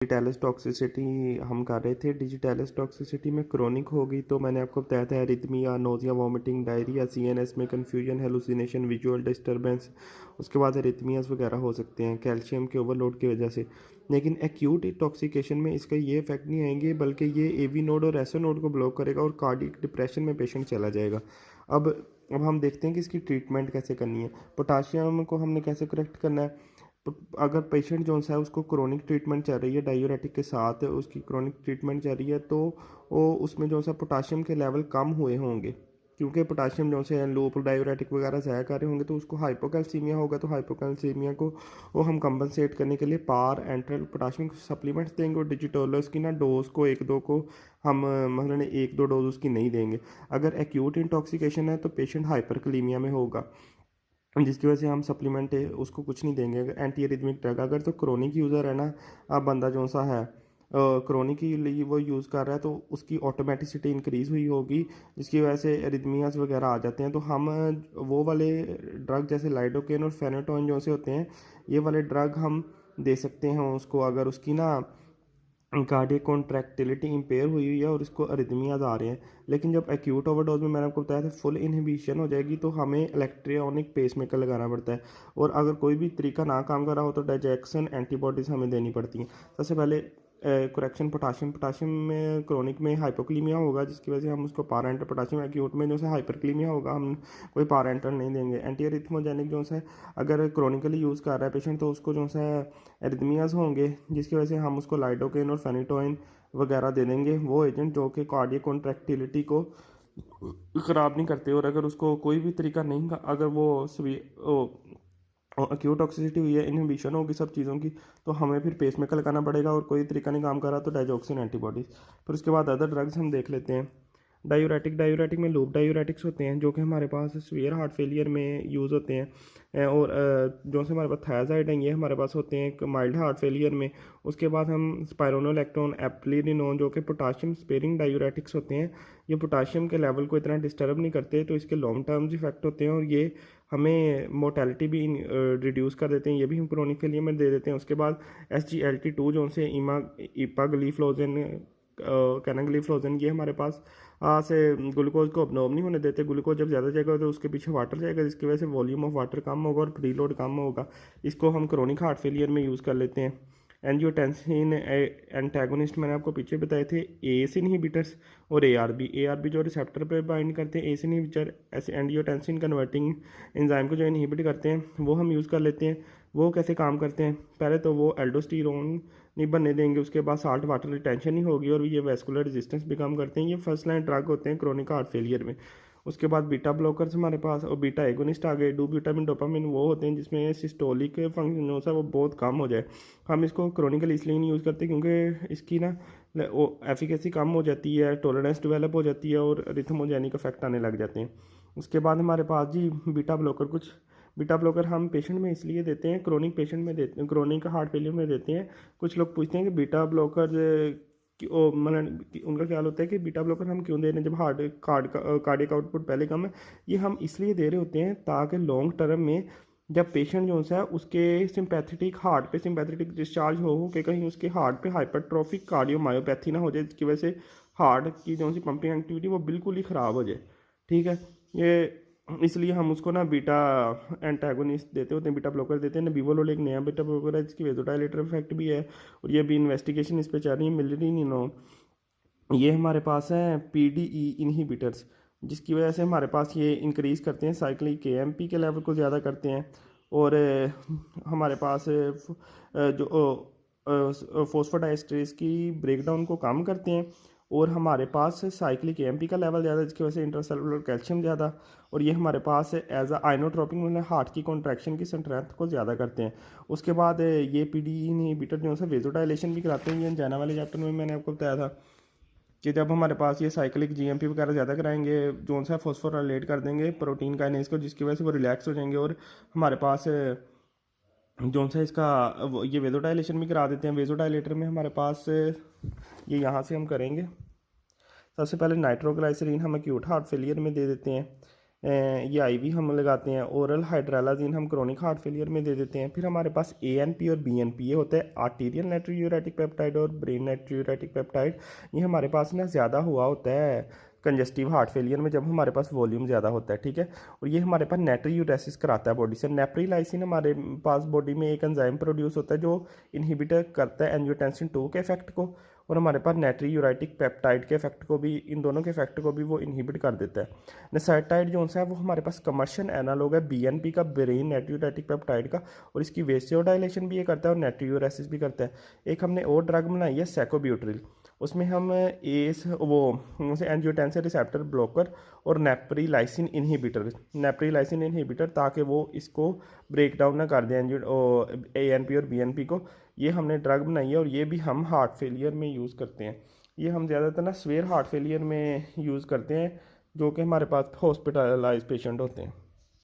Digitalis toxicity हम कर रहे थे। डिजिटैलिस टॉक्सिसिटी में क्रोनिक होगी तो मैंने आपको बताया था arrhythmia, nausea, vomiting, diarrhoea, CNS में कन्फ्यूजन, हेलुसिनेशन, विजुअल डिस्टर्बेंस, उसके बाद एरिथमियास वगैरह हो सकते हैं कैल्शियम के ओवरलोड की वजह से। लेकिन एक्यूट इंटॉक्सिकेशन में इसका ये इफेक्ट नहीं आएंगे, बल्कि ये एवी नोड और एसओ नोड को ब्लॉक करेगा और कार्डियक डिप्रेशन में पेशेंट चला जाएगा। अब अब हम देखते हैं कि इसकी ट्रीटमेंट कैसे करनी है। पोटाशियम को हमने कैसे करेक्ट करना है। अगर पेशेंट जो है उसको क्रोनिक ट्रीटमेंट चल रही है डायूरेटिक के साथ, उसकी क्रोनिक ट्रीटमेंट चल रही है, तो वो उसमें जो है पोटाशियम के लेवल कम हुए होंगे, क्योंकि पोटाशियम जो है लूप डायूरेटिक वगैरह ज़ाया कर रहे होंगे, तो उसको हाइपोकैल्सीमिया होगा। तो हाइपोकैल्सीमिया को वो हम कंपनसेट करने के लिए पार एंट्रल पोटाशियम सप्लीमेंट्स देंगे, और डिजिटोलस की ना डोज को एक दो को हम मतलब एक दो डोज उसकी नहीं देंगे। अगर एक्यूट इंटॉक्सिकेशन है तो पेशेंट हाइपरकलीमिया में होगा, जिसकी वजह से हम सप्लीमेंट उसको कुछ नहीं देंगे। अगर एंटी एरिथमिक ड्रग, अगर तो क्रोनिक यूज़र है ना, अब बंदा जो सा है क्रोनिक के लिए वो यूज़ कर रहा है, तो उसकी ऑटोमेटिसिटी इंक्रीज़ हुई होगी, जिसकी वजह से एरिथमियास वगैरह आ जाते हैं। तो हम वो वाले ड्रग जैसे लाइडोकेन और फेनेटोन जो से होते हैं, ये वाले ड्रग हम दे सकते हैं उसको, अगर उसकी ना कार्डियक कॉन्ट्रैक्टिलिटी इम्पेयर हुई हुई है और इसको अरिथमियाज आ रहे हैं। लेकिन जब एक्यूट ओवरडोज में मैंने आपको बताया था फुल इनहिबिशन हो जाएगी, तो हमें इलेक्ट्रॉनिक पेसमेकर लगाना पड़ता है। और अगर कोई भी तरीका ना काम कर रहा हो तो डाइजेक्शन एंटीबॉडीज़ हमें देनी पड़ती हैं। सबसे पहले करेक्शन पोटाशियम, पोटाशियम में क्रोनिक में हाइपोक्लीमिया होगा, जिसकी वजह से हम उसको पारेंटल, पोटाशियम एक्यूट में जो है हाइपरक्लीमिया होगा, हम कोई पारेंटल नहीं देंगे। एंटी एरिथमोजेनिक जो है अगर क्रोनिकली यूज़ कर रहा है पेशेंट, तो उसको जो है एरिथमियाज होंगे, जिसकी वजह से हम उसको लाइडोकेन और फेनिटोइन वगैरह दे देंगे, वो एजेंट जो कि कार्डियक कॉन्ट्रैक्टिलिटी को ख़राब नहीं करते। और अगर उसको कोई भी तरीका नहीं, अगर वो एक्यूट टॉक्सिसिटी हुई है, इनहिबिशन होगी सब चीज़ों की, तो हमें फिर पेसमेकर लगाना पड़ेगा। और कोई तरीका नहीं काम कर रहा तो डाइजॉक्सिन एंटीबॉडीज़। फिर उसके बाद अदर ड्रग्स हम देख लेते हैं। डायूरेटिक, डायूरेटिक में लूप डायूरेटिक्स होते हैं, जो कि हमारे पास सीवियर हार्ट फेलियर में यूज़ होते हैं। और जो से हमारे पास थायाजाइड हैं, ये हमारे पास होते हैं माइल्ड हार्ट फेलियर में। उसके बाद हम स्पायरोनोलैक्टोन, एप्लिरिनोन, जो कि पोटाशियम स्पेयरिंग डायूरेटिक्स होते हैं, ये पोटाशियम के लेवल को इतना डिस्टर्ब नहीं करते, तो इसके लॉन्ग टर्म्स इफेक्ट होते हैं, और ये हमें मोर्टेलिटी भी रिड्यूस कर देते हैं। ये भी हम क्रोनिक के लिए में दे देते हैं। उसके बाद SGLT2 जो से इपाग्लिफ्लोजन, कैनाग्लिफ्लोजन, ये हमारे पास से ग्लूकोज को अपनोब नहीं होने देते। ग्लूकोज जब ज़्यादा जाएगा तो उसके पीछे वाटर जाएगा, जिसकी वजह से वॉल्यूम ऑफ वाटर कम होगा और प्रीलोड कम होगा। इसको हम क्रोनिक हार्ट फेलियर में यूज़ कर लेते हैं। एंजियोटेंसिन एंटागोनिस्ट मैंने आपको पीछे बताए थे, ACE इनहिबिटर्स और ARB जो रिसेप्टर पे बाइंड करते हैं, ACE इनहिबिटर ऐसे एंजियोटेंसिन कन्वर्टिंग एंजाइम को जो इनहिबिट करते हैं, वो हम यूज़ कर लेते हैं। वो कैसे काम करते हैं, पहले तो वो एल्डोस्टेरोन नहीं बनने देंगे, उसके बाद साल्ट वाटर रिटेंशन नहीं होगी, और ये वेस्कुलर रेजिस्टेंस भी कम करते हैं। ये फर्स्ट लाइन ड्रग होते हैं क्रोनिक हार्ट फेलियर में। उसके बाद बीटा ब्लॉकर्स हमारे पास, और बीटा एगोनिस्ट आ गए, डूब्यूटामिन, डोपामिन, वो होते हैं जिसमें सिस्टोलिक फंक्शन जो है वो बहुत कम हो जाए। हम इसको क्रोनिकली इसलिए नहीं यूज़ करते क्योंकि इसकी ना एफिकेसी कम हो जाती है, टॉलरेंस डेवलप हो जाती है, और रिथमोजेनिक इफेक्ट आने लग जाते हैं। उसके बाद हमारे पास जी बीटा ब्लॉकर, कुछ बीटा ब्लॉकर हम पेशेंट में इसलिए देते हैं, क्रोनिक पेशेंट में देते हैं, क्रोनिक हार्ट फेलियर में देते हैं। कुछ लोग पूछते हैं कि बीटा ब्लॉकर मतलब उनका ख्याल होता है कि बीटा ब्लॉकर हम क्यों दे रहे हैं जब कार्डियक आउटपुट पहले कम है। ये हम इसलिए दे रहे होते हैं ताकि लॉन्ग टर्म में जब पेशेंट जो है उसके सिंपैथेटिक हार्ट पे सिंपैथेटिक डिस्चार्ज हो कि कहीं उसके हार्ट पे हाइपरट्रॉफिक कार्डियोमायोपैथी ना हो जाए, जिसकी वजह से हार्ट की जो सी पंपिंग एक्टिविटी वो बिल्कुल ही ख़राब हो जाए। ठीक है, ये इसलिए हम उसको ना बीटा एंटागोनिस्ट देते होते हैं, बीटा ब्लॉकर देते हैं। नबीवोलोल एक नया बीटा ब्लॉकर है जिसकी वेजोडाइलेटर इफेक्ट भी है, और ये भी इन्वेस्टिगेशन इस पर चल रही है। मिलरिनिनो, ये हमारे पास है PDE इनहिबिटर्स, जिसकी वजह से हमारे पास ये इंक्रीज़ करते हैं साइक्लिक AMP के लेवल को ज़्यादा करते हैं। और हमारे पास जो फॉस्फोडाइस्ट्रेस की ब्रेकडाउन को कम करते हैं। और हमारे पास साइक्लिक AMP का लेवल ज़्यादा, जिसकी वजह से इंट्रासेलुलर कैल्शियम ज़्यादा। और ये हमारे पास एज अ आइनोट्रोपिक मतलब हार्ट की कॉन्ट्रैक्शन की स्ट्रेंथ को ज़्यादा करते हैं। उसके बाद ये PDE इनहिबिटर जो है वेजोडाइलेशन भी कराते हैं। ये अनजाना वाले चैप्टर में मैंने आपको बताया था कि जब हमारे पास ये साइक्लिक GMP वगैरह ज़्यादा कराएंगे, जो सा फॉस्फोराइलेट कर देंगे प्रोटीन काइनेज को, जिसकी वजह से वो रिलैक्स हो जाएंगे, और हमारे पास जो सा इसका ये वेजोडाइलेशन भी करा देते हैं। वेजोडाइलेटर में हमारे पास ये यहाँ से हम करेंगे। सबसे पहले नाइट्रोग्लाइसरीन हम एक्यूट हार्ट फेलियर में दे देते हैं। ये आईवी हम लगाते हैं। ओरल हाइड्रालाजीन हम क्रोनिक हार्ट फेलियर में दे देते हैं। फिर हमारे पास एएनपी और बीएनपी, ये होता है आर्टीरियल नाइट्रोयूरेटिक पेप्टाइड और ब्रेन नाइट्रोयूरेटिक पेप्टाइड। ये हमारे पास ना ज़्यादा हुआ होता है कंजस्टिव हार्ट फेलियर में, जब हमारे पास वॉल्यूम ज़्यादा होता है, ठीक है। और ये हमारे पास नाइट्रोयूरेसिस कराता है बॉडी से। नेप्रिलाइसिन हमारे पास बॉडी में एक एंजाइम प्रोड्यूस होता है जो इनहिबिटर करता है एंजियोटेंसिन 2 के इफेक्ट को, और हमारे पास नाइट्रोयूरेटिक पेप्टाइड के इफेक्ट को भी, इन दोनों के इफेक्ट को भी वो इनहिबिट कर देता है। नसाइटाइड जो है वो हमारे पास कमर्शियल एनालॉग है बीएनपी का, ब्रेन नाइट्रोयूरेटिक पेप्टाइड का, और इसकी वेसियोडाइलेशन भी ये करता है और नाइट्रोयूरेसिस भी करता है। एक हमने और ड्रग बनाई है सैकोब्यूट्रिल, उसमें हम एस वो एंजियोटेंसिन रिसेप्टर ब्लॉकर और नेप्रिलाइसिन इनहिबिटर ताकि वो इसको ब्रेक डाउन ना कर दें एएनपी और बीएनपी को। ये हमने ड्रग बनाई है और ये भी हम हार्ट फेलियर में यूज़ करते हैं। ये हम ज़्यादातर ना सीवियर हार्ट फेलियर में यूज़ करते हैं, जो कि हमारे पास हॉस्पिटलाइज पेशेंट होते हैं।